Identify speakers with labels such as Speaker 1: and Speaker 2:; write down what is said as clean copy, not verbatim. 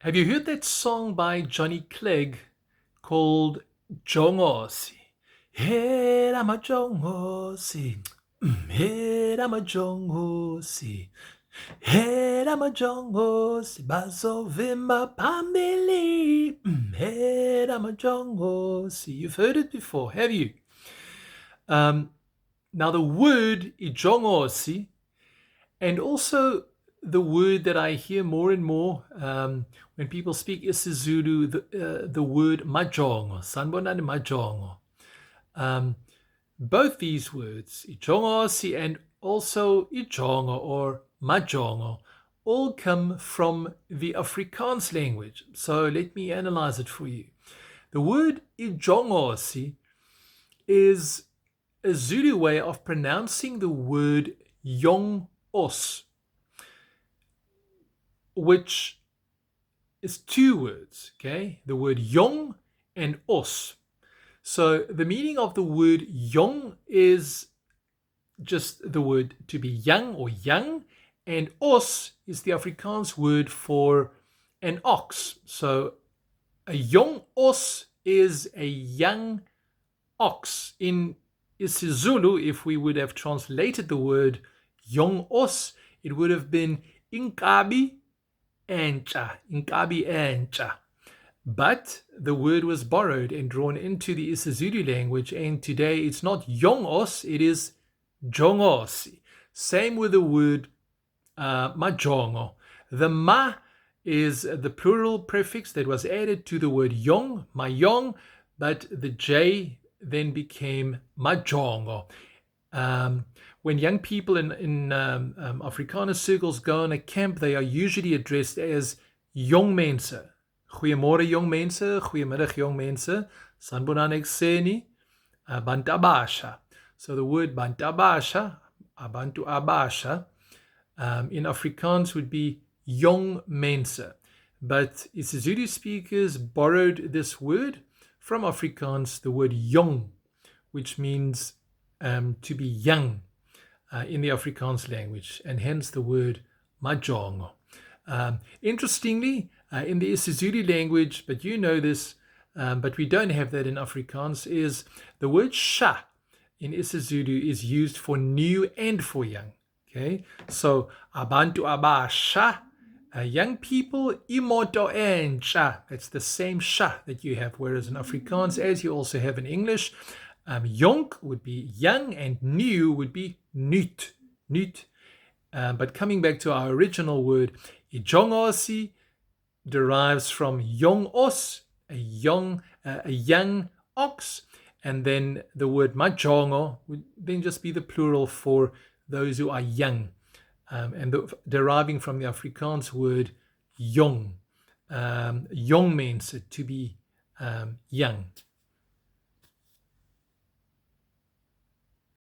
Speaker 1: Have you heard that song by Johnny Clegg called Jongosi? Hera majongosi, hera majongosi, hera majongosi, bazovimba pambili, hera majongosi. You've heard it before, have you? Now the word ijongosi, and also the word that I hear more and more when people speak isiZulu, the word majongo, sanbonani majongo. Both these words, ijongosi and also ijongo or majongo, all come from the Afrikaans language. So let me analyze it for you. The word ijongosi is a Zulu way of pronouncing the word yong-os, which is two words, okay? The word yong and os. So the meaning of the word yong is just the word to be young or young, and os is the Afrikaans word for an ox. So a yong os is a young ox. In isiZulu, if we would have translated the word yong os, it would have been inkabi encha. But the word was borrowed and drawn into the isiZulu language, and today it's not yongos, it is jongosi. Same with the word majongo. The ma is the plural prefix that was added to the word yong, mayong, but the j then became majongo. When young people in Afrikaner circles go on a camp, they are usually addressed as jong mense. Goeiemôre jong mense, goeiemiddag jong mense, sanbonani ek sê nie, bantabasha. So the word bantabasha, abantu abasha, in Afrikaans would be jong mense. But isiZulu speakers borrowed this word from Afrikaans, the word jong, which means to be young in the Afrikaans language, and hence the word majongo. Interestingly, in the isiZulu language, but you know this, but we don't have that in Afrikaans, is the word sha in isiZulu is used for new and for young. Okay, so abantu abasha, young people, imoto entsha. That's the same sha that you have, whereas in Afrikaans, as you also have in English, jonk would be young and new would be nuut. But coming back to our original word, ijongosi derives from yong-os, a young ox, and then the word majongo would then just be the plural for those who are young, and deriving from the Afrikaans word jong, jong mense, to be young.